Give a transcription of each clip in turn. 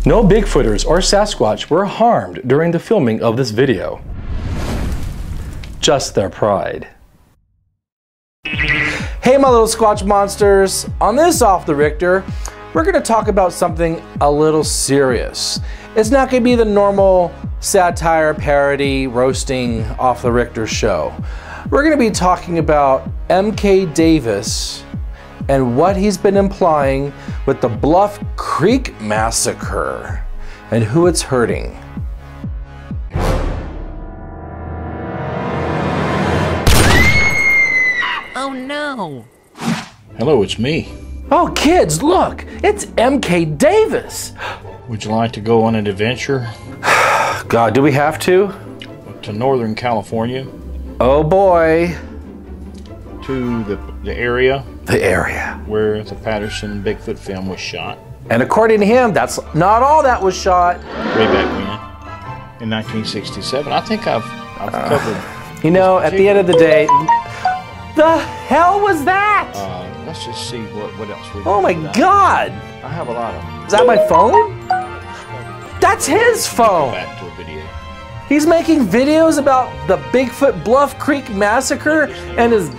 No Bigfooters or Sasquatch were harmed during the filming of this video. Just their pride. Hey my little Squatch monsters, on this Off the Rictor, we're going to talk about something a little serious. It's not going to be the normal satire, parody, roasting Off the Rictor show. We're going to be talking about MK Davis and what he's been implying with the Bluff Creek Massacre and who it's hurting. Oh no! Hello, it's me. Oh kids, look! It's MK Davis! Would you like to go on an adventure? God, do we have to? To Northern California. Oh boy. To the area. The area. Where the Patterson Bigfoot film was shot. And according to him, that's not all that was shot. Way back when. In 1967. I think I've covered... You know, at the end of the day... The hell was that? Let's just see what else we Oh my God! I have a lot of... Is that my phone? That's his phone! Back to a video. He's making videos about the Bigfoot Bluff Creek Massacre and his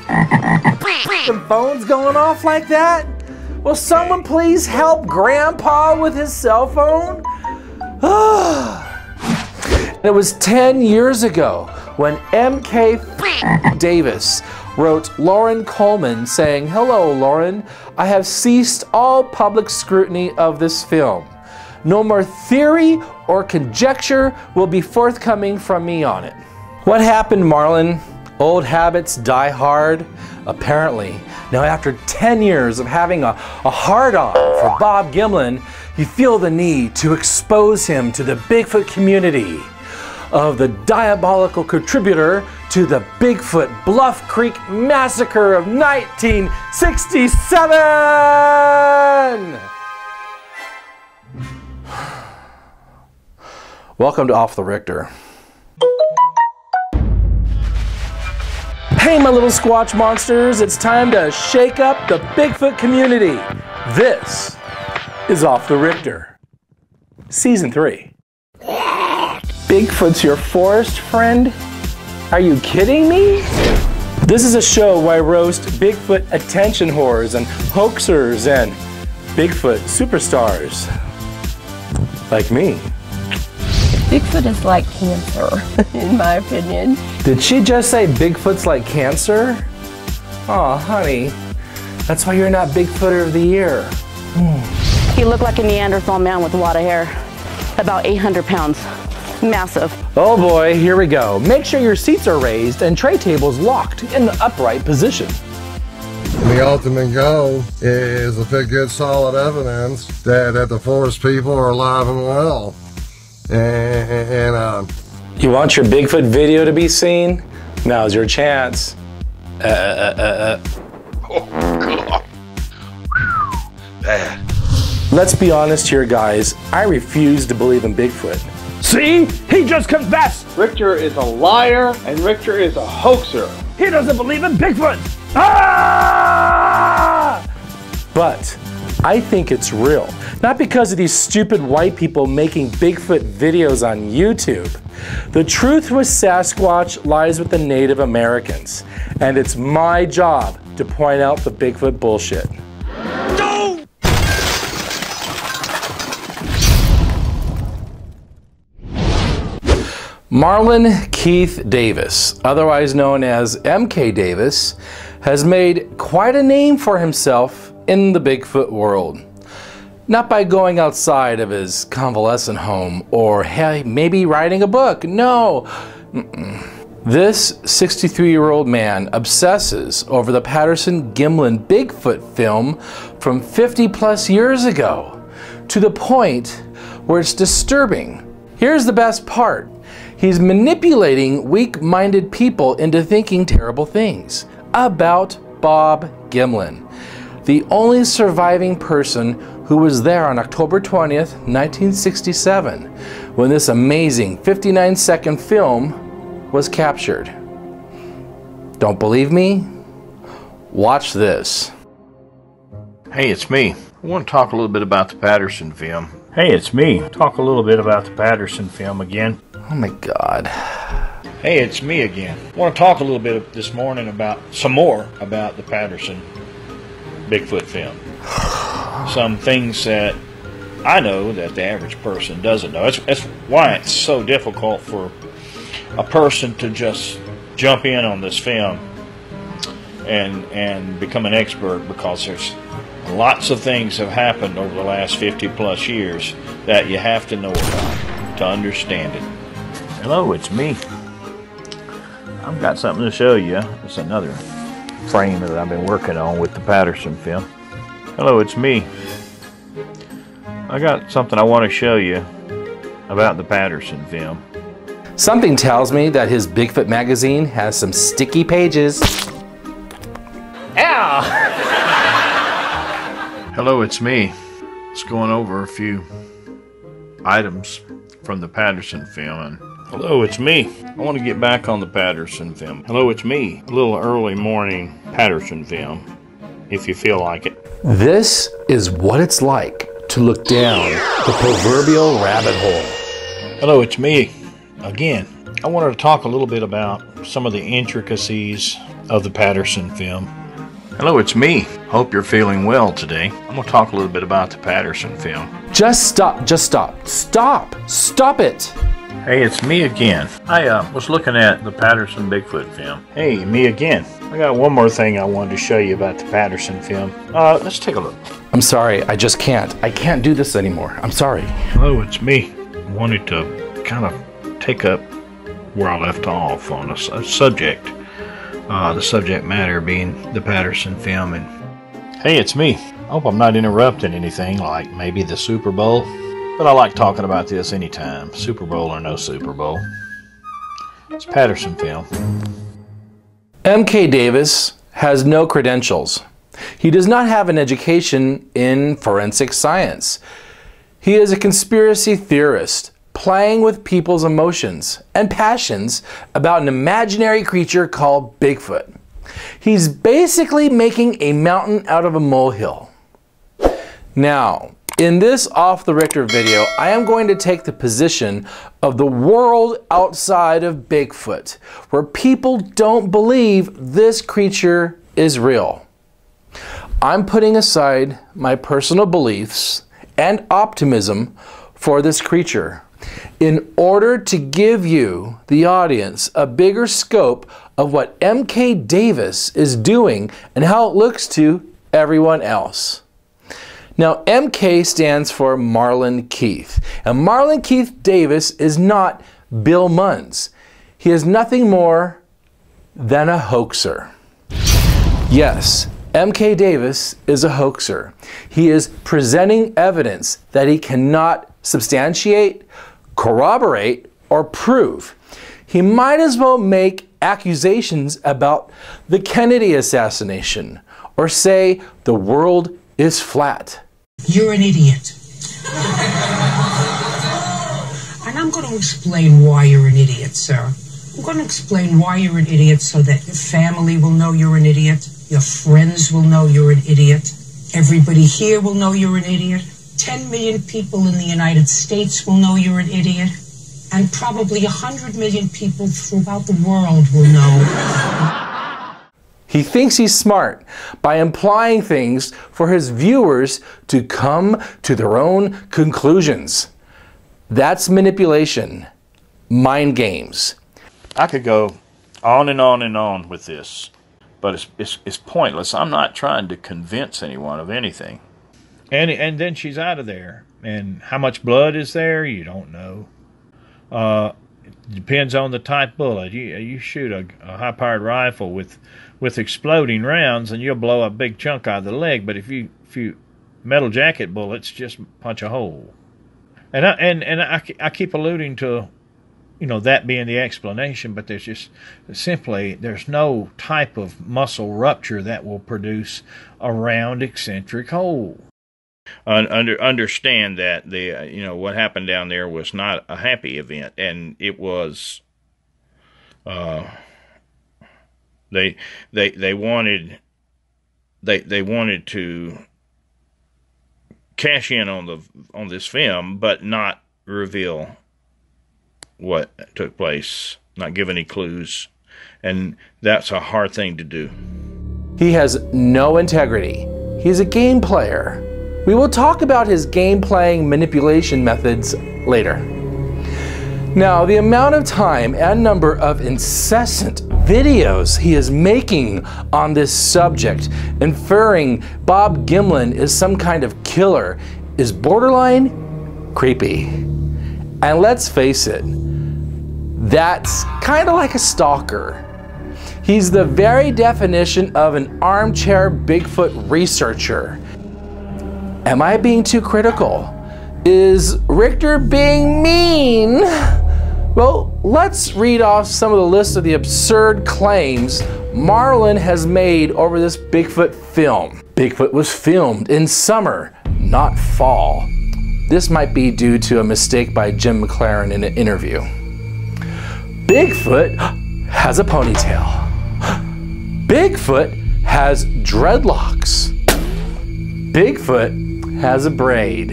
phone's going off like that? Will someone please help Grandpa with his cell phone? It was 10 years ago when MK Davis wrote Lauren Coleman saying, "Hello, Lauren. I have ceased all public scrutiny of this film. No more theory or conjecture will be forthcoming from me on it." What happened, Marlon? Old habits die hard? Apparently. Now after 10 years of having a hard-on for Bob Gimlin, you feel the need to expose him to the Bigfoot community of the diabolical contributor to the Bigfoot Bluff Creek Massacre of 1967! Welcome to Off the Rictor. Hey my little Squatch monsters, it's time to shake up the Bigfoot community. This is Off the Rictor, Season 3. Bigfoot's your forest friend? Are you kidding me? This is a show where I roast Bigfoot attention whores and hoaxers and Bigfoot superstars. Like me. Bigfoot is like cancer, in my opinion. Did she just say Bigfoot's like cancer? Aw, honey, that's why you're not Bigfooter of the Year. He looked like a Neanderthal man with a lot of hair. About 800 pounds. Massive. Oh boy, here we go. Make sure your seats are raised and tray tables locked in the upright position. The ultimate goal is to pick good solid evidence that the forest people are alive and well. And you want your Bigfoot video to be seen? Now's your chance. Oh, God. Bad. Let's be honest here, guys. I refuse to believe in Bigfoot. See? He just confessed! Rictor is a liar and Rictor is a hoaxer. He doesn't believe in Bigfoot! Ah! But I think it's real. Not because of these stupid white people making Bigfoot videos on YouTube. The truth with Sasquatch lies with the Native Americans. And it's my job to point out the Bigfoot bullshit. No! Marlon Keith Davis, otherwise known as MK Davis, has made quite a name for himself in the Bigfoot world. Not by going outside of his convalescent home or hey, maybe writing a book. No. This 63-year-old man obsesses over the Patterson Gimlin Bigfoot film from 50 plus years ago to the point where it's disturbing. Here's the best part. He's manipulating weak-minded people into thinking terrible things about Bob Gimlin, the only surviving person who was there on October 20th, 1967, when this amazing 59-second film was captured. Don't believe me? Watch this. Hey, it's me. I want to talk a little bit about the Patterson film. Hey, it's me. Talk a little bit about the Patterson film again. Oh my God. Hey, it's me again. I want to talk a little bit this morning about some more about the Patterson Bigfoot film. Some things that I know that the average person doesn't know. That's why it's so difficult for a person to just jump in on this film and become an expert, because there's lots of things have happened over the last 50 plus years that you have to know about to understand it. Hello, it's me. I've got something to show you. It's another frame that I've been working on with the Patterson film. Hello, it's me. I got something I want to show you about the Patterson film. Something tells me that his Bigfoot magazine has some sticky pages. Ow! Hello, it's me. Just going over a few items from the Patterson film. And hello, it's me. I want to get back on the Patterson film. Hello, it's me. A little early morning Patterson film, if you feel like it. This is what it's like to look down the proverbial rabbit hole. Hello, it's me again. I wanted to talk a little bit about some of the intricacies of the Patterson film. Hello, it's me. Hope you're feeling well today. I'm going to talk a little bit about the Patterson film. Just stop, stop it. Hey, it's me again. I was looking at the Patterson Bigfoot film. Hey, me again. I got one more thing I wanted to show you about the Patterson film. Let's take a look. I'm sorry, I just can't. I can't do this anymore. I'm sorry. Hello, it's me. I wanted to kind of take up where I left off on a subject. The subject matter being the Patterson film. And hey, it's me. I hope I'm not interrupting anything, like maybe the Super Bowl. But I like talking about this anytime, Super Bowl or no Super Bowl. It's Patterson film. MK Davis has no credentials. He does not have an education in forensic science. He is a conspiracy theorist, playing with people's emotions and passions about an imaginary creature called Bigfoot. He's basically making a mountain out of a molehill. Now, in this Off the Rictor video, I am going to take the position of the world outside of Bigfoot, where people don't believe this creature is real. I'm putting aside my personal beliefs and optimism for this creature in order to give you, the audience, a bigger scope of what MK Davis is doing and how it looks to everyone else. Now, MK stands for Marlon Keith, and Marlon Keith Davis is not Bill Munns. He is nothing more than a hoaxer. Yes, MK Davis is a hoaxer. He is presenting evidence that he cannot substantiate, corroborate, or prove. He might as well make accusations about the Kennedy assassination, or say the world is flat. You're an idiot. And I'm going to explain why you're an idiot, sir. I'm going to explain why you're an idiot so that your family will know you're an idiot, your friends will know you're an idiot, everybody here will know you're an idiot, 10 million people in the United States will know you're an idiot, and probably 100 million people throughout the world will know. He thinks he's smart by implying things for his viewers to come to their own conclusions. That's manipulation, mind games. I could go on and on and on with this, but it's pointless. I'm not trying to convince anyone of anything. And then she's out of there. And how much blood is there? You don't know. It depends on the type bullet. You shoot a high-powered rifle with exploding rounds, and you'll blow a big chunk out of the leg. But if you metal jacket bullets, just punch a hole. And I keep alluding to, you know, that being the explanation, but there's no type of muscle rupture that will produce a round eccentric hole. Understand that what happened down there was not a happy event, and it was they wanted to cash in on this film, but not reveal what took place, not give any clues, and that's a hard thing to do. He has no integrity. He's a game player. We will talk about his game playing manipulation methods later. Now, the amount of time and number of incessant videos he is making on this subject, inferring Bob Gimlin is some kind of killer, is borderline creepy. And let's face it, that's kind of like a stalker. He's the very definition of an armchair Bigfoot researcher. Am I being too critical? Is Rictor being mean? Well, let's read off some of the list of the absurd claims Marlin has made over this Bigfoot film. Bigfoot was filmed in summer, not fall. This might be due to a mistake by Jim McLaren in an interview. Bigfoot has a ponytail. Bigfoot has dreadlocks. Bigfoot has a braid.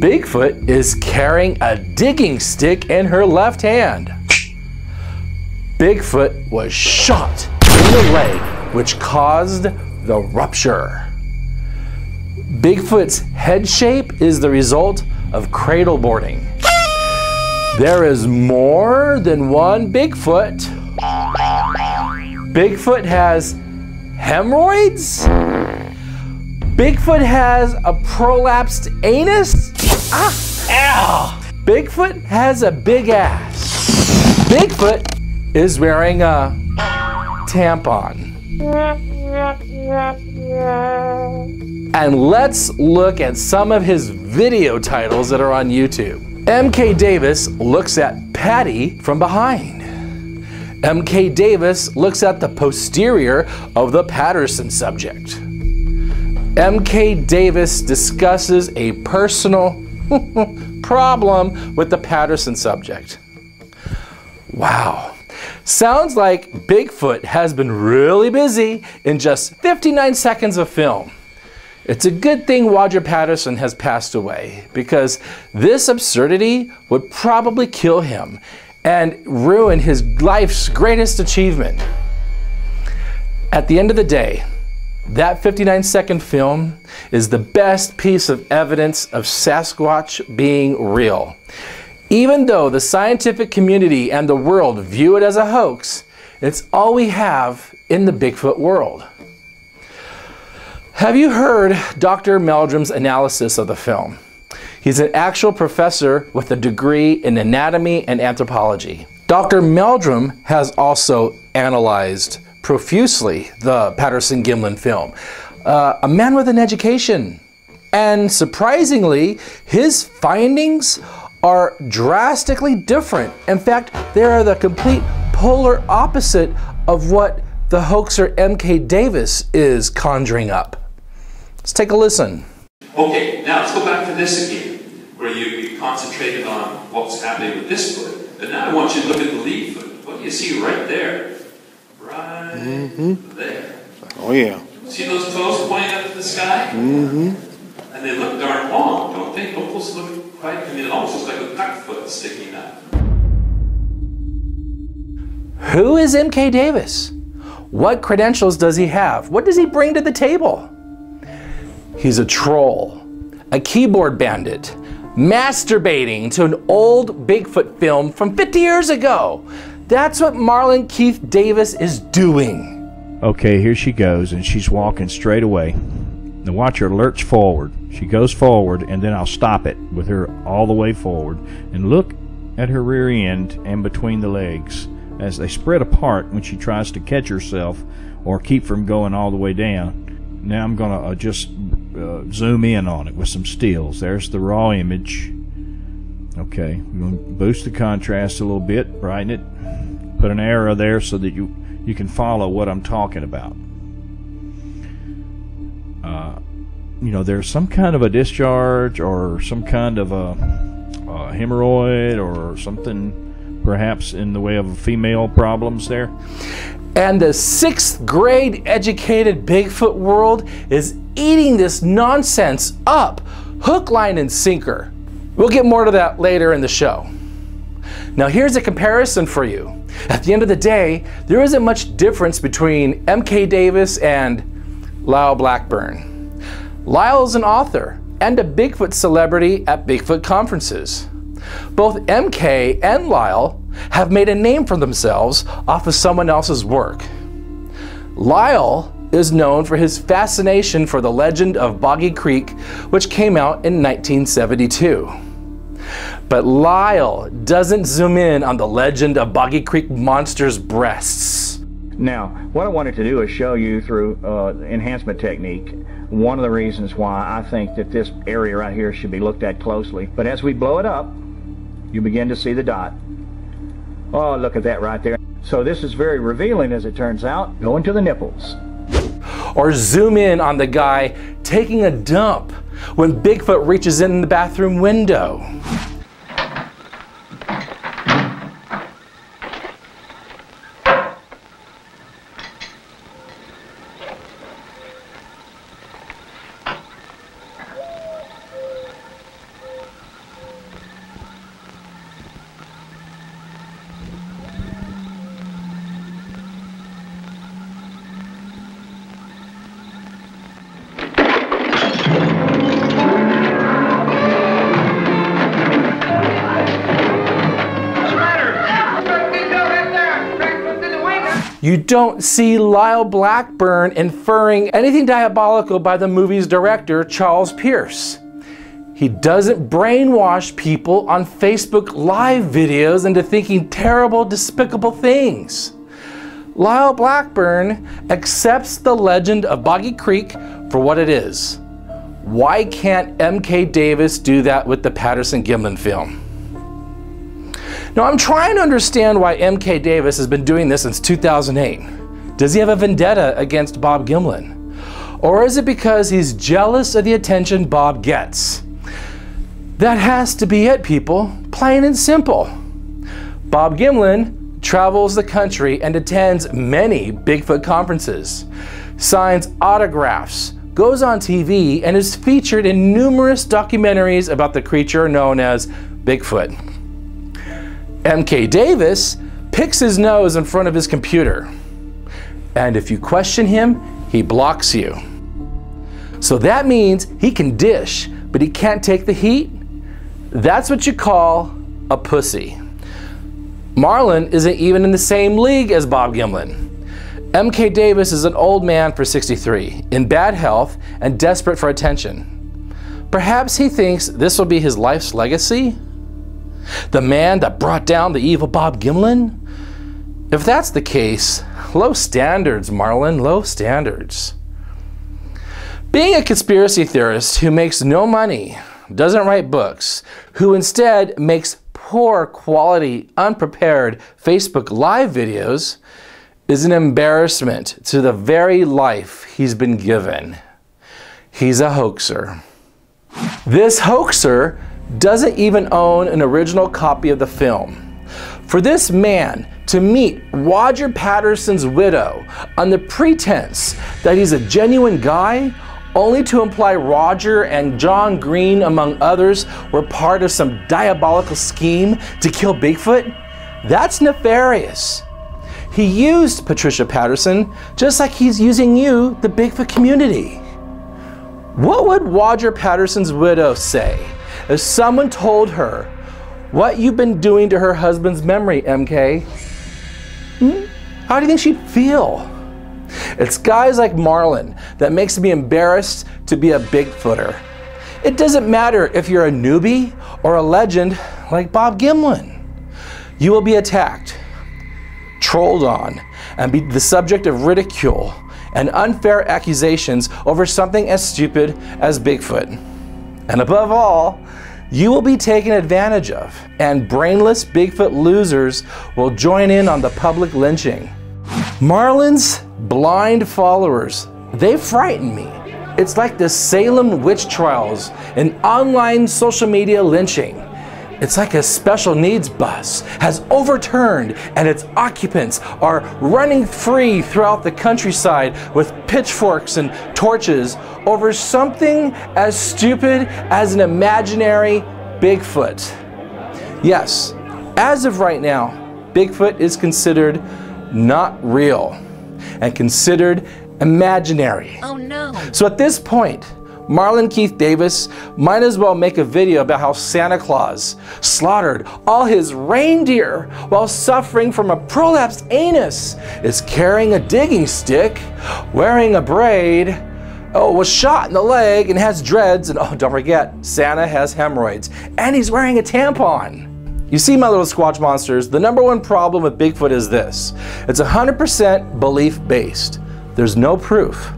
Bigfoot is carrying a digging stick in her left hand. Bigfoot was shot in the leg, which caused the rupture. Bigfoot's head shape is the result of cradle boarding. There is more than one Bigfoot. Bigfoot has hemorrhoids. Bigfoot has a prolapsed anus. Ow! Bigfoot has a big ass. Bigfoot is wearing a tampon. And let's look at some of his video titles that are on YouTube. MK Davis looks at Patty from behind. MK Davis looks at the posterior of the Patterson subject. MK Davis discusses a personal problem with the Patterson subject. Wow. Sounds like Bigfoot has been really busy in just 59 seconds of film. It's a good thing Roger Patterson has passed away, because this absurdity would probably kill him and ruin his life's greatest achievement. At the end of the day, that 59-second film is the best piece of evidence of Sasquatch being real. Even though the scientific community and the world view it as a hoax, it's all we have in the Bigfoot world. Have you heard Dr. Meldrum's analysis of the film? He's an actual professor with a degree in anatomy and anthropology. Dr. Meldrum has also analyzed profusely the Patterson-Gimlin film. A man with an education. And surprisingly, his findings are drastically different. In fact, they are the complete polar opposite of what the hoaxer MK Davis is conjuring up. Let's take a listen. Okay, now let's go back to this again, where you concentrated on what's happening with this foot. And now I want you to look at the lead foot. What do you see right there? Right there. Oh, yeah. See those toes pointing up to the sky? And they look darn long, don't they? Don't those look quite, I mean, it almost looks like a duck foot sticking up. Who is MK Davis? What credentials does he have? What does he bring to the table? He's a troll, a keyboard bandit, masturbating to an old Bigfoot film from 50 years ago. That's what Marlin Keith Davis is doing. Okay, here she goes, and she's walking straight away. Now watch her lurch forward. She goes forward, and then I'll stop it with her all the way forward. And look at her rear end and between the legs as they spread apart when she tries to catch herself or keep from going all the way down. Now I'm going to just zoom in on it with some stills. There's the raw image. Okay, we're going to boost the contrast a little bit, brighten it, put an arrow there so that you can follow what I'm talking about. You know, there's some kind of a discharge or some kind of a hemorrhoid or something, perhaps in the way of female problems there. And the 6th grade educated Bigfoot world is eating this nonsense up, hook, line, and sinker. We'll get more to that later in the show. Now here's a comparison for you. At the end of the day, there isn't much difference between M.K. Davis and Lyle Blackburn. Lyle is an author and a Bigfoot celebrity at Bigfoot conferences. Both M.K. and Lyle have made a name for themselves off of someone else's work. Lyle is known for his fascination for the legend of Boggy Creek, which came out in 1972. But Lyle doesn't zoom in on the legend of Boggy Creek monster's breasts. Now, what I wanted to do is show you through enhancement technique one of the reasons why I think that this area right here should be looked at closely. But as we blow it up, you begin to see the dot. Oh, look at that right there. So this is very revealing, as it turns out. Go into the nipples. Or zoom in on the guy taking a dump when Bigfoot reaches in the bathroom window. You don't see Lyle Blackburn inferring anything diabolical by the movie's director, Charles Pierce. He doesn't brainwash people on Facebook Live videos into thinking terrible, despicable things. Lyle Blackburn accepts the legend of Boggy Creek for what it is. Why can't M.K. Davis do that with the Patterson-Gimlin film? Now, I'm trying to understand why M.K. Davis has been doing this since 2008. Does he have a vendetta against Bob Gimlin? Or is it because he's jealous of the attention Bob gets? That has to be it, people. Plain and simple. Bob Gimlin travels the country and attends many Bigfoot conferences, signs autographs, goes on TV, and is featured in numerous documentaries about the creature known as Bigfoot. M.K. Davis picks his nose in front of his computer, and if you question him, he blocks you. So that means he can dish, but he can't take the heat? That's what you call a pussy. Marlon isn't even in the same league as Bob Gimlin. M.K. Davis is an old man for 63, in bad health and desperate for attention. Perhaps he thinks this will be his life's legacy? The man that brought down the evil Bob Gimlin? If that's the case, low standards, Marlon, low standards. Being a conspiracy theorist who makes no money, doesn't write books, who instead makes poor quality, unprepared Facebook Live videos, is an embarrassment to the very life he's been given. He's a hoaxer. This hoaxer doesn't even own an original copy of the film. For this man to meet Roger Patterson's widow on the pretense that he's a genuine guy, only to imply Roger and John Green, among others, were part of some diabolical scheme to kill Bigfoot, that's nefarious. He used Patricia Patterson just like he's using you, the Bigfoot community. What would Roger Patterson's widow say if someone told her what you've been doing to her husband's memory, MK? How do you think she'd feel? It's guys like Marlon that makes me embarrassed to be a Bigfooter. It doesn't matter if you're a newbie or a legend like Bob Gimlin. You will be attacked, trolled on, and be the subject of ridicule and unfair accusations over something as stupid as Bigfoot. And above all, you will be taken advantage of, and brainless Bigfoot losers will join in on the public lynching. Marlon's blind followers, they frighten me. It's like the Salem witch trials and online social media lynching. It's like a special needs bus has overturned and its occupants are running free throughout the countryside with pitchforks and torches over something as stupid as an imaginary Bigfoot. Yes, as of right now, Bigfoot is considered not real and considered imaginary. Oh no. So at this point, Marlon Keith Davis might as well make a video about how Santa Claus slaughtered all his reindeer while suffering from a prolapsed anus, is carrying a digging stick, wearing a braid, was shot in the leg and has dreads, and oh, don't forget, Santa has hemorrhoids, and he's wearing a tampon. You see, my little Squatch monsters, the #1 problem with Bigfoot is this. It's 100% belief-based. There's no proof,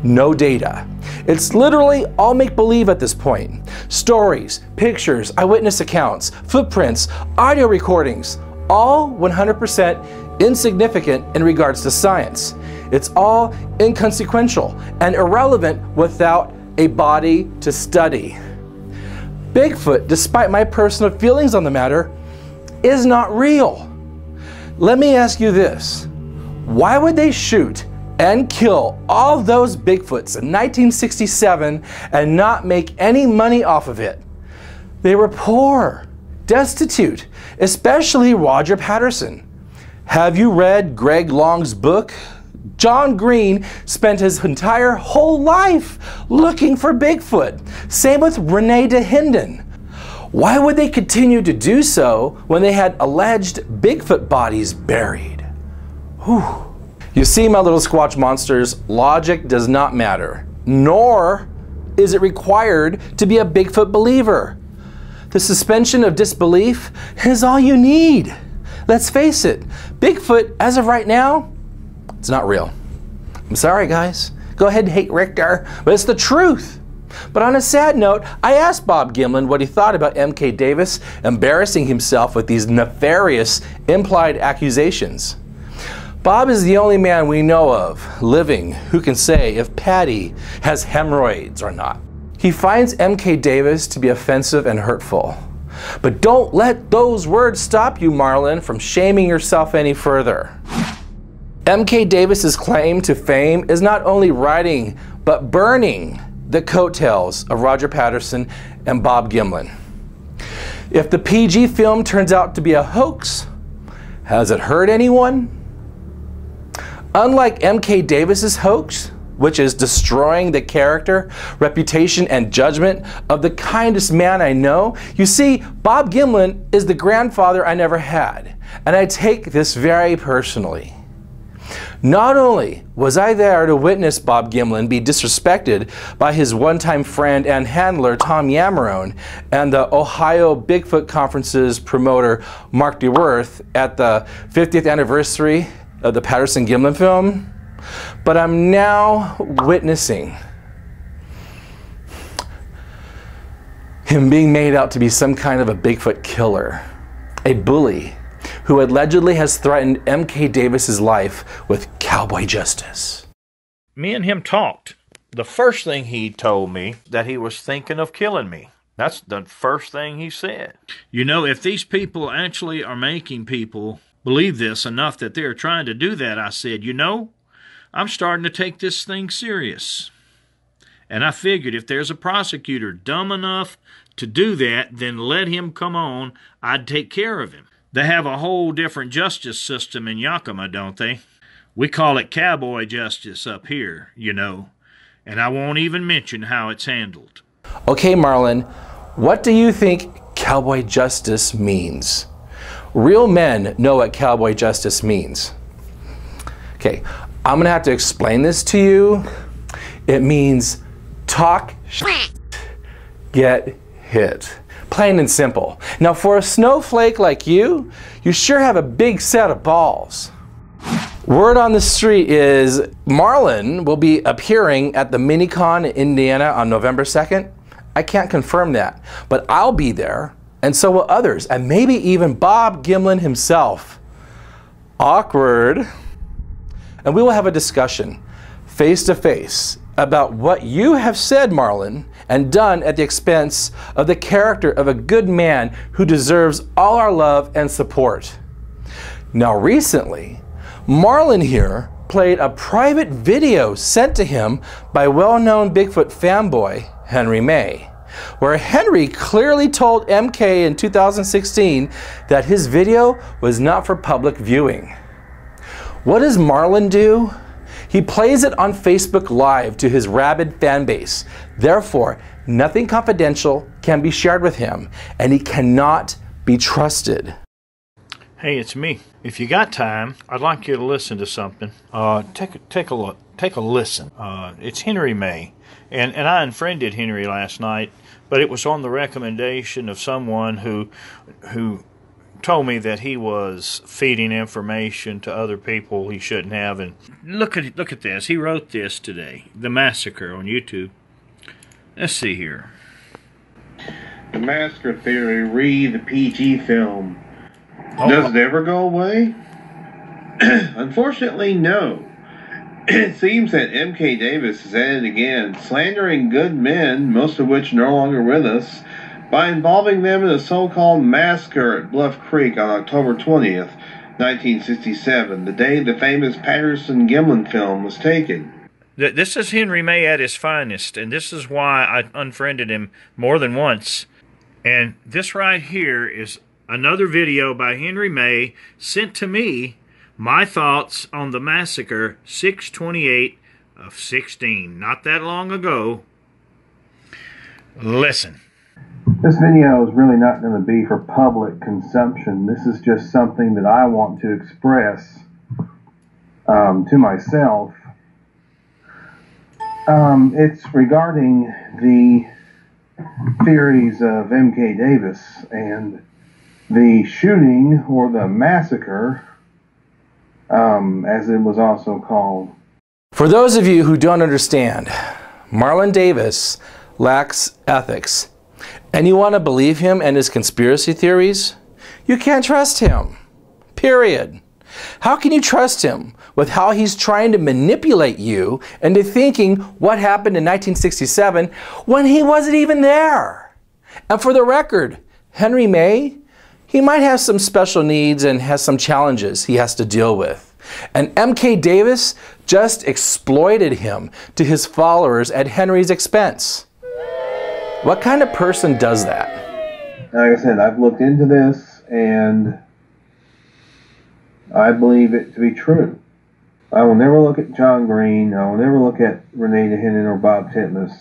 no data. It's literally all make-believe at this point. Stories, pictures, eyewitness accounts, footprints, audio recordings, all 100% insignificant in regards to science. It's all inconsequential and irrelevant without a body to study. Bigfoot, despite my personal feelings on the matter, is not real. Let me ask you this. Why would they shoot and kill all those Bigfoots in 1967 and not make any money off of it? They were poor, destitute, especially Roger Patterson. Have you read Greg Long's book? John Green spent his entire whole life looking for Bigfoot. Same with Rene DeHinden. Why would they continue to do so when they had alleged Bigfoot bodies buried? Whew. You see, my little Squatch monsters, logic does not matter, nor is it required to be a Bigfoot believer. The suspension of disbelief is all you need. Let's face it, Bigfoot, as of right now, it's not real. I'm sorry, guys. Go ahead and hate Rictor, but it's the truth. But on a sad note, I asked Bob Gimlin what he thought about MK Davis embarrassing himself with these nefarious implied accusations. Bob is the only man we know of living who can say if Patty has hemorrhoids or not. He finds MK Davis to be offensive and hurtful. But don't let those words stop you, Marlon, from shaming yourself any further. MK Davis's claim to fame is not only riding, but burning the coattails of Roger Patterson and Bob Gimlin. If the PG film turns out to be a hoax, has it hurt anyone? Unlike MK Davis's hoax, which is destroying the character, reputation, and judgment of the kindest man I know, you see, Bob Gimlin is the grandfather I never had, and I take this very personally. Not only was I there to witness Bob Gimlin be disrespected by his one-time friend and handler Tom Yamarone and the Ohio Bigfoot Conference's promoter Mark DeWorth at the 50th anniversary of the Patterson-Gimlin film, but I'm now witnessing him being made out to be some kind of a Bigfoot killer, a bully, who allegedly has threatened MK Davis's life with cowboy justice. Me and him talked. The first thing he told me that he was thinking of killing me. That's the first thing he said. You know, if these people actually are making people believe this enough that they're trying to do that, I said, you know, I'm starting to take this thing serious. And I figured if there's a prosecutor dumb enough to do that, then let him come on, I'd take care of him. They have a whole different justice system in Yakima, don't they? We call it cowboy justice up here, you know, and I won't even mention how it's handled. Okay, Marlon, what do you think cowboy justice means? Real men know what cowboy justice means. Okay, I'm gonna have to explain this to you. It means talk shit, get hit. Plain and simple. Now for a snowflake like you sure have a big set of balls. Word on the street is Marlon will be appearing at the Minicon in Indiana on November 2nd. I can't confirm that, but I'll be there, and so will others, and maybe even Bob Gimlin himself. Awkward. And we will have a discussion, face to face, about what you have said, Marlon, and done at the expense of the character of a good man who deserves all our love and support. Now recently, Marlon here played a private video sent to him by well-known Bigfoot fanboy Henry May, where Henry clearly told MK in 2016 that his video was not for public viewing. What does Marlon do? He plays it on Facebook Live to his rabid fan base. Therefore, nothing confidential can be shared with him, and he cannot be trusted. Hey, it's me. If you got time, I'd like you to listen to something. Take a listen. It's Henry May, and I unfriended Henry last night, but it was on the recommendation of someone who told me that he was feeding information to other people he shouldn't have. And look at this. He wrote this today. The Massacre on YouTube. Let's see here. The Massacre Theory, read the PG film. Does it ever go away? Unfortunately, no. It seems that M.K. Davis is at it again, slandering good men, most of which are no longer with us, by involving them in a so-called massacre at Bluff Creek on October 20th, 1967, the day the famous Patterson-Gimlin film was taken. This is Henry May at his finest, and this is why I unfriended him more than once. And this right here is another video by Henry May sent to me, my thoughts on the massacre 6/28 of 16, not that long ago. Listen. This video is really not going to be for public consumption. This is just something that I want to express to myself. It's regarding the theories of M.K. Davis and the shooting, or the massacre, as it was also called. For those of you who don't understand, Marlon Davis lacks ethics. And you want to believe him and his conspiracy theories? You can't trust him. Period. How can you trust him with how he's trying to manipulate you into thinking what happened in 1967 when he wasn't even there? And for the record, Henry May, he might have some special needs and has some challenges he has to deal with. And M.K. Davis just exploited him to his followers at Henry's expense. What kind of person does that? Like I said, I've looked into this and I believe it to be true. I will never look at John Green, I will never look at Renee DeHenen or Bob Titmus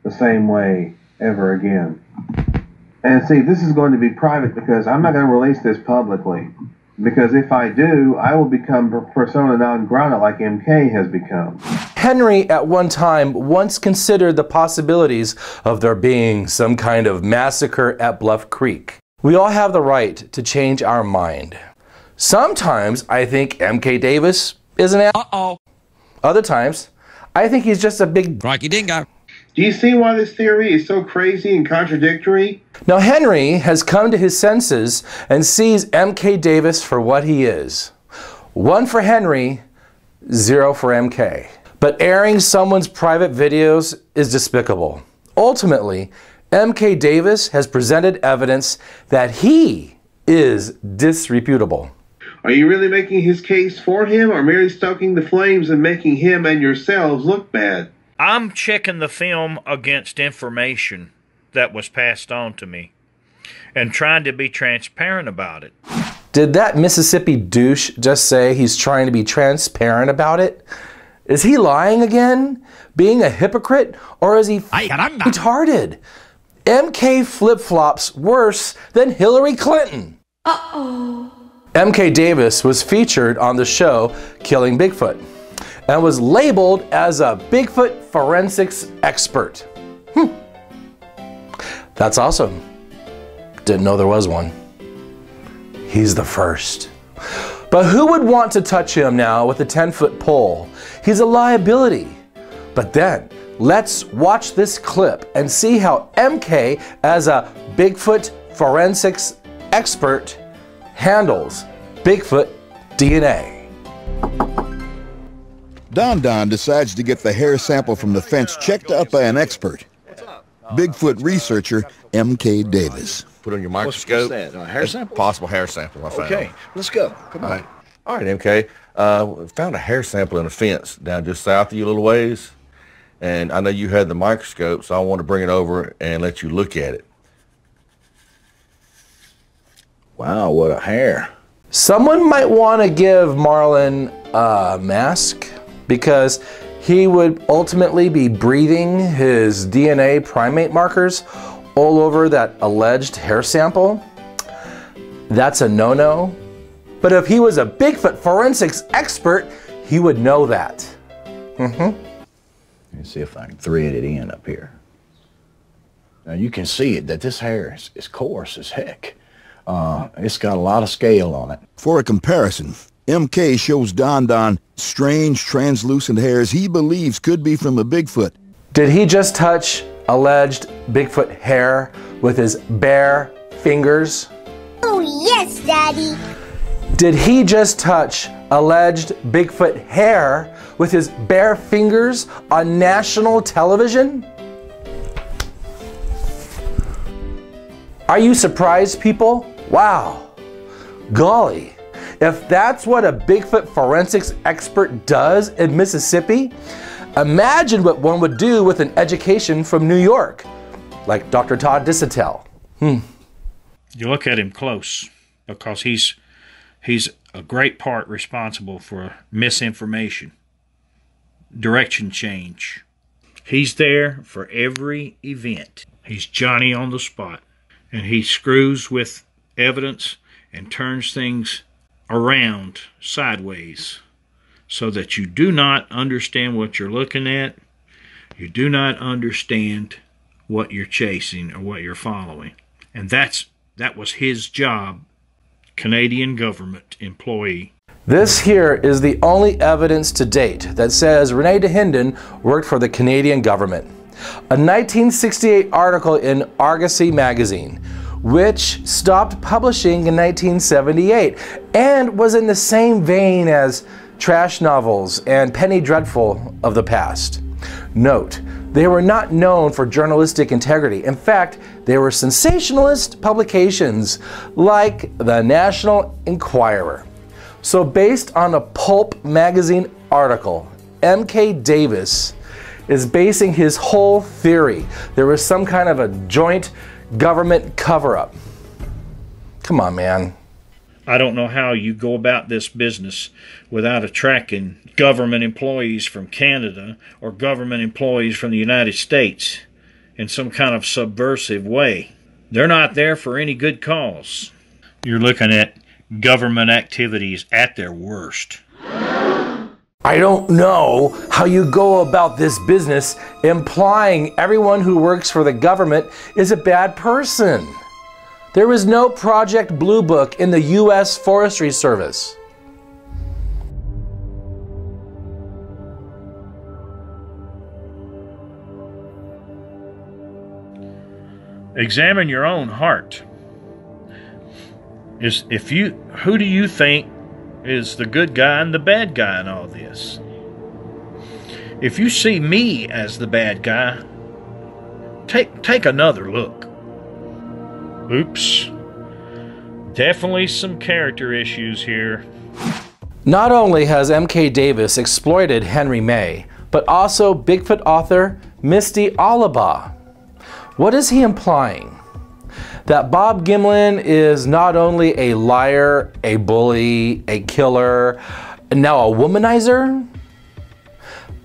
the same way ever again. And see, this is going to be private because I'm not going to release this publicly. Because if I do, I will become persona non grata like MK has become. Henry at one time once considered the possibilities of there being some kind of massacre at Bluff Creek. We all have the right to change our mind. Sometimes I think MK Davis is an asshole. Other times, I think he's just a big crikey dingo. Do you see why this theory is so crazy and contradictory? Now Henry has come to his senses and sees MK Davis for what he is. 1 for Henry, 0 for MK. But airing someone's private videos is despicable. Ultimately, MK Davis has presented evidence that he is disreputable. Are you really making his case for him, or merely stoking the flames and making him and yourselves look bad? I'm checking the film against information that was passed on to me and trying to be transparent about it. Did that Mississippi douche just say he's trying to be transparent about it? Is he lying again? Being a hypocrite? Or is he retarded? MK flip-flops worse than Hillary Clinton. Uh-oh. MK Davis was featured on the show Killing Bigfoot and was labeled as a Bigfoot forensics expert. That's awesome. Didn't know there was one. He's the first. But who would want to touch him now with a 10-foot pole? He's a liability. But then, let's watch this clip and see how MK, as a Bigfoot forensics expert, handles Bigfoot DNA. Don decides to get the hair sample from the fence checked out by an expert, Bigfoot researcher M.K. Davis. Put on your microscope. What's that? A hair sample? Possible hair sample I found. Okay, let's go. Come on. All right, MK. Found a hair sample in a fence down just south of you a little ways. And I know you had the microscope, so I want to bring it over and let you look at it. Wow, what a hair. Someone might want to give Marlon a mask because he would ultimately be breathing his DNA primate markers all over that alleged hair sample. That's a no-no. But if he was a Bigfoot forensics expert, he would know that. Let me see if I can thread it in up here. Now you can see it that this hair is coarse as heck. It's got a lot of scale on it. For a comparison, MK shows Don strange translucent hairs he believes could be from a Bigfoot. Did he just touch alleged Bigfoot hair with his bare fingers? Oh yes, Daddy. Did he just touch alleged Bigfoot hair with his bare fingers on national television? Are you surprised, people? Wow. Golly. If that's what a Bigfoot forensics expert does in Mississippi, imagine what one would do with an education from New York, like Dr. Todd Disotell. You look at him close because he's a great part responsible for misinformation, direction change. He's there for every event. He's Johnny on the spot, and he screws with evidence and turns things around sideways so that you do not understand what you're looking at, you do not understand what you're chasing or what you're following. And that was his job, Canadian government employee. This here is the only evidence to date that says Rene Dahinden worked for the Canadian government. A 1968 article in Argosy magazine, which stopped publishing in 1978 and was in the same vein as trash novels and Penny Dreadful of the past. Note, they were not known for journalistic integrity. In fact, they were sensationalist publications like the National Enquirer. So based on a pulp magazine article, M.K. Davis is basing his whole theory there was some kind of a joint government cover-up. Come on, man. I don't know how you go about this business without attracting government employees from Canada or government employees from the United States in some kind of subversive way. They're not there for any good cause. You're looking at government activities at their worst. I don't know how you go about this business implying everyone who works for the government is a bad person. There is no Project Blue Book in the U.S. Forestry Service. Examine your own heart. Who do you think is the good guy and the bad guy in all this? If you see me as the bad guy, take another look. Oops. Definitely some character issues here. Not only has M.K. Davis exploited Henry May, but also Bigfoot author Misty Alibaugh. What is he implying? That Bob Gimlin is not only a liar, a bully, a killer, and now a womanizer?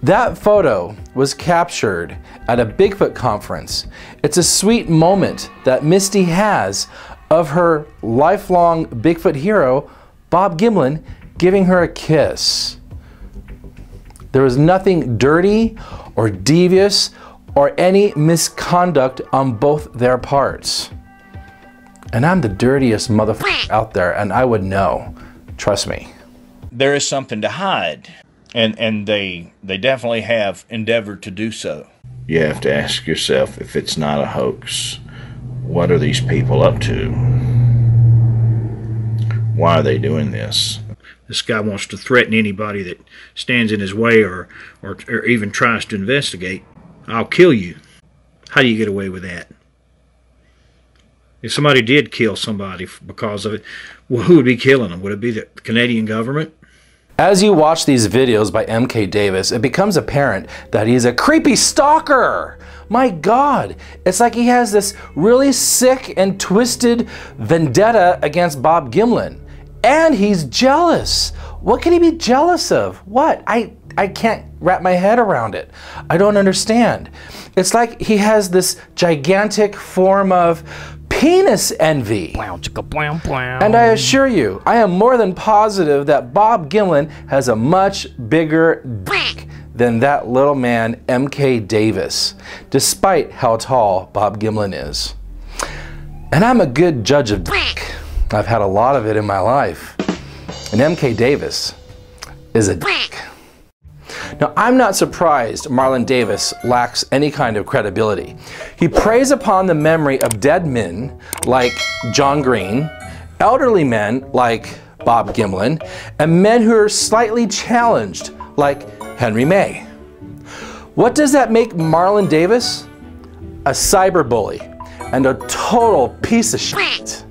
That photo was captured at a Bigfoot conference. It's a sweet moment that Misty has of her lifelong Bigfoot hero, Bob Gimlin, giving her a kiss. There was nothing dirty or devious or any misconduct on both their parts. And I'm the dirtiest motherfucker out there, and I would know. Trust me. There is something to hide, and they definitely have endeavored to do so. You have to ask yourself, if it's not a hoax, what are these people up to? Why are they doing this? This guy wants to threaten anybody that stands in his way or even tries to investigate. I'll kill you. How do you get away with that? If somebody did kill somebody because of it, well, who would be killing them? Would it be the Canadian government? As you watch these videos by MK Davis, it becomes apparent that he's a creepy stalker. My God, it's like he has this really sick and twisted vendetta against Bob Gimlin. And he's jealous. What can he be jealous of? What? I can't wrap my head around it. I don't understand. It's like he has this gigantic form of penis envy. And I assure you, I am more than positive that Bob Gimlin has a much bigger dick than that little man MK Davis, despite how tall Bob Gimlin is. And I'm a good judge of dick. I've had a lot of it in my life. And MK Davis is a dick. Now, I'm not surprised Marlon Davis lacks any kind of credibility. He preys upon the memory of dead men like John Green, elderly men like Bob Gimlin, and men who are slightly challenged like Henry May. What does that make Marlon Davis? A cyberbully and a total piece of shit.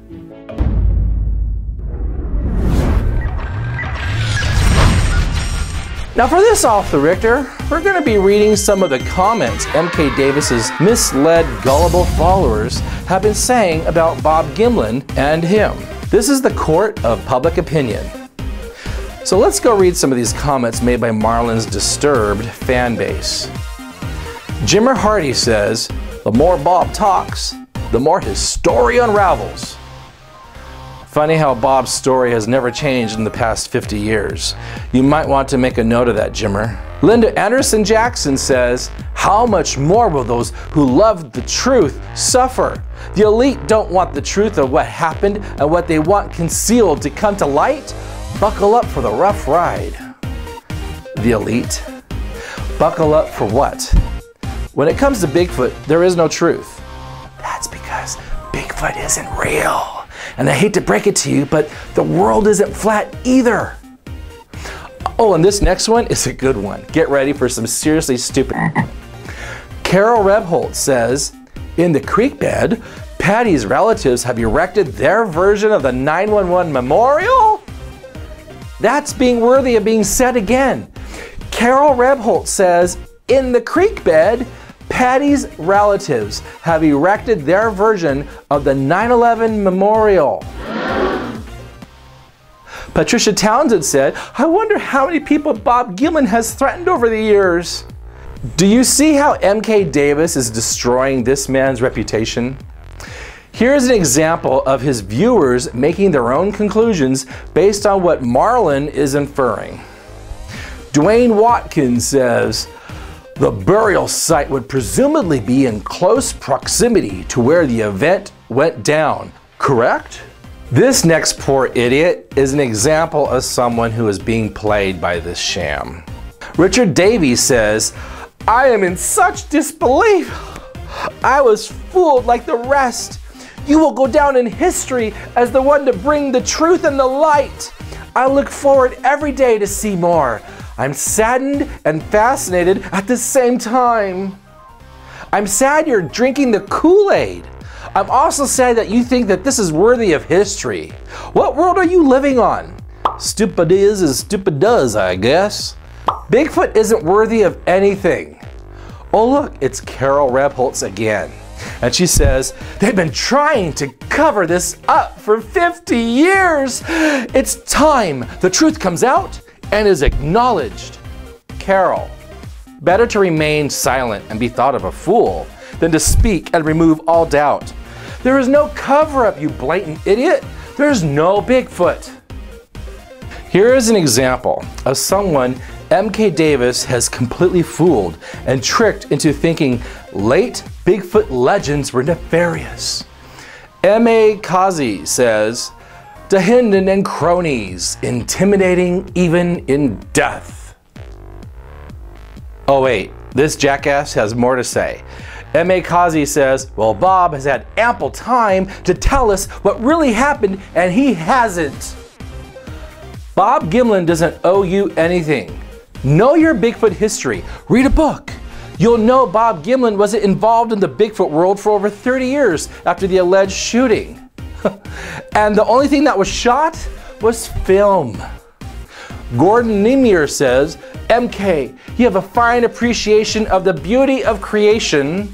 Now for this Off the Richter, we're going to be reading some of the comments MK Davis's misled, gullible followers have been saying about Bob Gimlin and him. This is the court of public opinion. So let's go read some of these comments made by Marlon's disturbed fan base. Jimmer Hardy says, "The more Bob talks, the more his story unravels." Funny how Bob's story has never changed in the past 50 years. You might want to make a note of that, Jimmer. Linda Anderson Jackson says, "How much more will those who love the truth suffer? The elite don't want the truth of what happened and what they want concealed to come to light. Buckle up for the rough ride." The elite? Buckle up for what? When it comes to Bigfoot, there is no truth. That's because Bigfoot isn't real. And I hate to break it to you, but the world isn't flat either. Oh, and this next one is a good one. Get ready for some seriously stupid. Carol Rebholt says, "In the creek bed, Patty's relatives have erected their version of the 911 memorial?" That's being worthy of being said again. Carol Rebholt says, "In the creek bed, Patty's relatives have erected their version of the 9/11 memorial." Patricia Townsend said, "I wonder how many people Bob Gimlin has threatened over the years." Do you see how MK Davis is destroying this man's reputation? Here's an example of his viewers making their own conclusions based on what Marlon is inferring. Dwayne Watkins says, "The burial site would presumably be in close proximity to where the event went down, correct?" This next poor idiot is an example of someone who is being played by this sham. Richard Davies says, "I am in such disbelief. I was fooled like the rest. You will go down in history as the one to bring the truth and the light. I look forward every day to see more. I'm saddened and fascinated at the same time. I'm sad you're drinking the Kool-Aid. I'm also sad that you think that this is worthy of history. What world are you living on? Stupid is as stupid does, I guess. Bigfoot isn't worthy of anything." Oh look, it's Carol Rebholz again. And she says, "They've been trying to cover this up for 50 years. It's time the truth comes out and is acknowledged." Carol, better to remain silent and be thought of a fool than to speak and remove all doubt. There is no cover-up, you blatant idiot. There's no Bigfoot. Here is an example of someone MK Davis has completely fooled and tricked into thinking late Bigfoot legends were nefarious. M.A. Kazi says, "Dahinden and cronies, intimidating even in death." Oh wait, this jackass has more to say. M.A. Kazi says, "Well, Bob has had ample time to tell us what really happened and he hasn't." Bob Gimlin doesn't owe you anything. Know your Bigfoot history. Read a book. You'll know Bob Gimlin wasn't involved in the Bigfoot world for over 30 years after the alleged shooting. And the only thing that was shot was film. Gordon Nemier says, MK, you have a fine appreciation of the beauty of creation.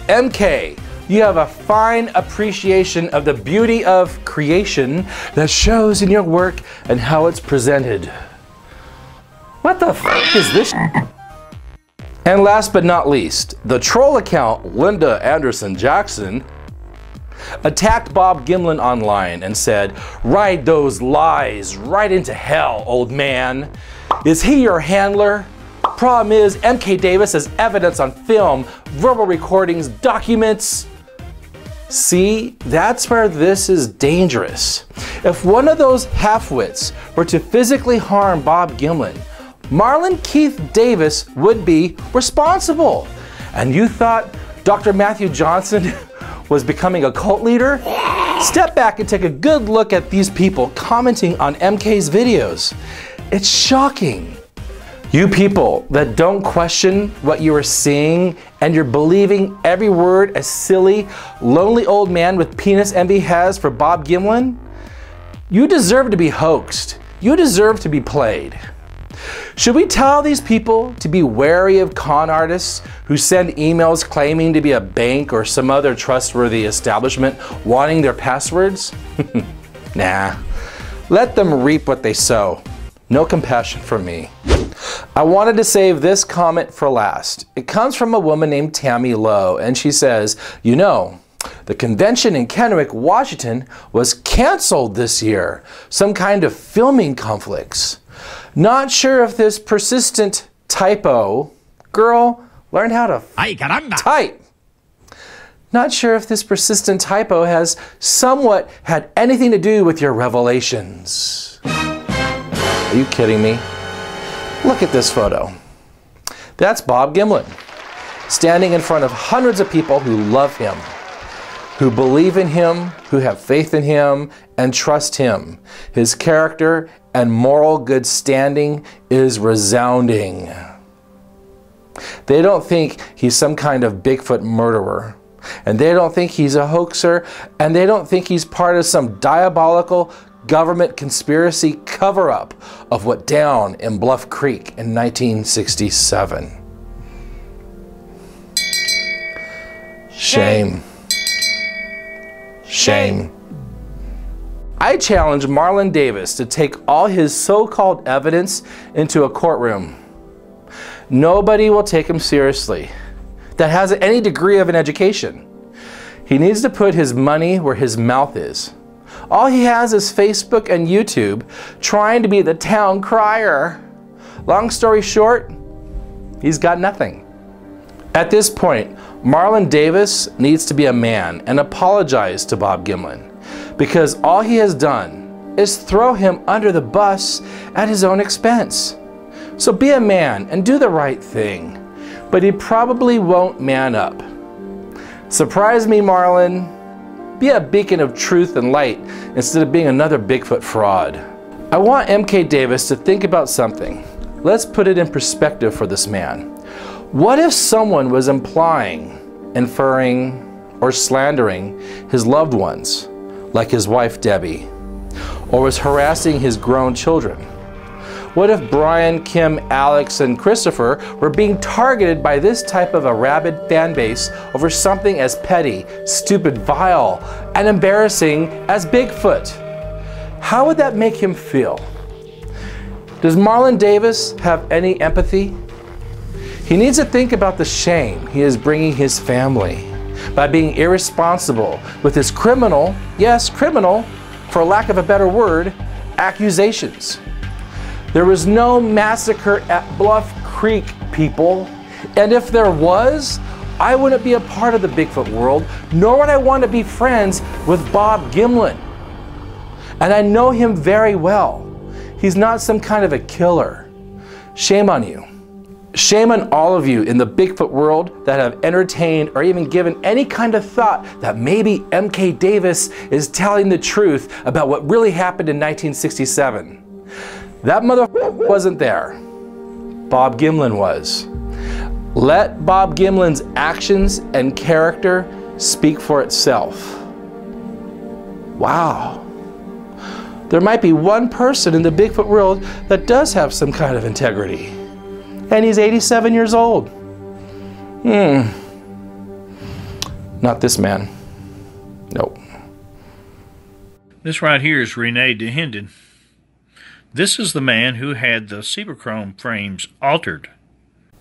MK, you have a fine appreciation of the beauty of creation that shows in your work and how it's presented. What the f is this? And last but not least, the troll account Linda Anderson Jackson attacked Bob Gimlin online and said, "Ride those lies right into hell, old man. Is he your handler? Problem is, MK Davis has evidence on film, verbal recordings, documents." See, that's where this is dangerous. If one of those half-wits were to physically harm Bob Gimlin, Marlon Keith Davis would be responsible. And you thought Dr. Matthew Johnson was becoming a cult leader? Step back and take a good look at these people commenting on MK's videos. It's shocking. You people that don't question what you are seeing and you're believing every word a silly, lonely old man with penis envy has for Bob Gimlin, you deserve to be hoaxed. You deserve to be played. Should we tell these people to be wary of con artists who send emails claiming to be a bank or some other trustworthy establishment wanting their passwords? Nah, let them reap what they sow. No compassion from me. I wanted to save this comment for last. It comes from a woman named Tammy Lowe, and she says, you know, the convention in Kennewick, Washington was canceled this year. Some kind of filming conflicts. Not sure if this persistent typo, girl, learn how to type. Not sure if this persistent typo has somewhat had anything to do with your revelations. Are you kidding me? Look at this photo. That's Bob Gimlin, standing in front of hundreds of people who love him, who believe in him, who have faith in him, and trust him. His character and moral good standing is resounding. They don't think he's some kind of Bigfoot murderer, and they don't think he's a hoaxer, and they don't think he's part of some diabolical government conspiracy cover-up of what down in Bluff Creek in 1967. Shame. Shame. I challenge Marlon Davis to take all his so-called evidence into a courtroom. Nobody will take him seriously that has any degree of an education. He needs to put his money where his mouth is. All he has is Facebook and YouTube trying to be the town crier. Long story short, he's got nothing. At this point, Marlon Davis needs to be a man and apologize to Bob Gimlin, because all he has done is throw him under the bus at his own expense. So be a man and do the right thing, but he probably won't man up. Surprise me, Marlon. Be a beacon of truth and light instead of being another Bigfoot fraud. I want MK Davis to think about something. Let's put it in perspective for this man. What if someone was implying, inferring, or slandering his loved ones, like his wife Debbie, or was harassing his grown children? What if Brian, Kim, Alex, and Christopher were being targeted by this type of a rabid fan base over something as petty, stupid, vile, and embarrassing as Bigfoot? How would that make him feel? Does Marlon Davis have any empathy? He needs to think about the shame he is bringing his family by being irresponsible with his criminal, yes, criminal, for lack of a better word, accusations. There was no massacre at Bluff Creek, people. And if there was, I wouldn't be a part of the Bigfoot world, nor would I want to be friends with Bob Gimlin. And I know him very well. He's not some kind of a killer. Shame on you. Shame on all of you in the Bigfoot world that have entertained or even given any kind of thought that maybe MK Davis is telling the truth about what really happened in 1967. That motherfucker wasn't there. Bob Gimlin was. Let Bob Gimlin's actions and character speak for itself. Wow. There might be one person in the Bigfoot world that does have some kind of integrity. And he's 87 years old. Not this man. Nope. This right here is Rene DeHinden. This is the man who had the Cyberchrome frames altered.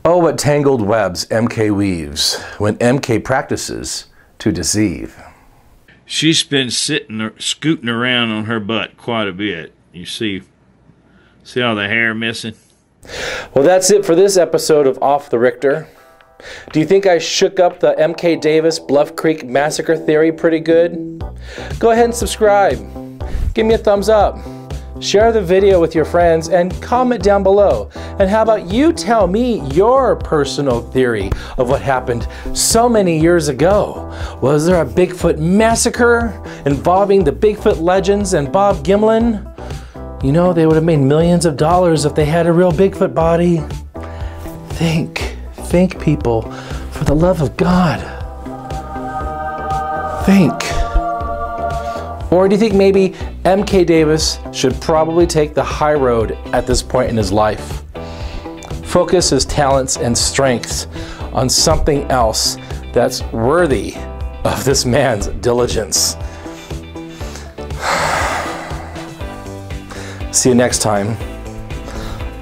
Oh, what tangled webs MK weaves when MK practices to deceive. She's been scooting around on her butt quite a bit. You see all the hair missing? Well, that's it for this episode of Off the Rictor. Do you think I shook up the MK Davis Bluff Creek massacre theory pretty good? Go ahead and subscribe. Give me a thumbs up. Share the video with your friends and comment down below. And how about you tell me your personal theory of what happened so many years ago? Was there a Bigfoot massacre involving the Bigfoot legends and Bob Gimlin? You know, they would have made millions of dollars if they had a real Bigfoot body. Think people, for the love of God. Think. Or do you think maybe MK Davis should probably take the high road at this point in his life? Focus his talents and strengths on something else that's worthy of this man's diligence. See you next time,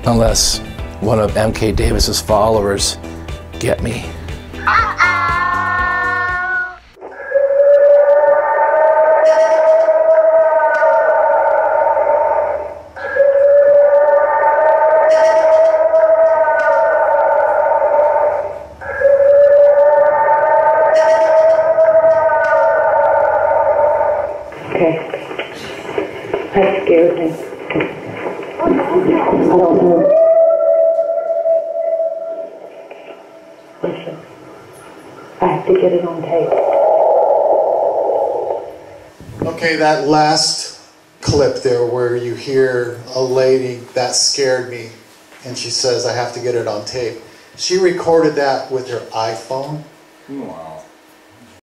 unless one of MK Davis's followers get me. That scared me. I don't know. Listen, I have to get it on tape. Okay, that last clip there where you hear a lady, that scared me, and she says, I have to get it on tape. She recorded that with her iPhone. Wow.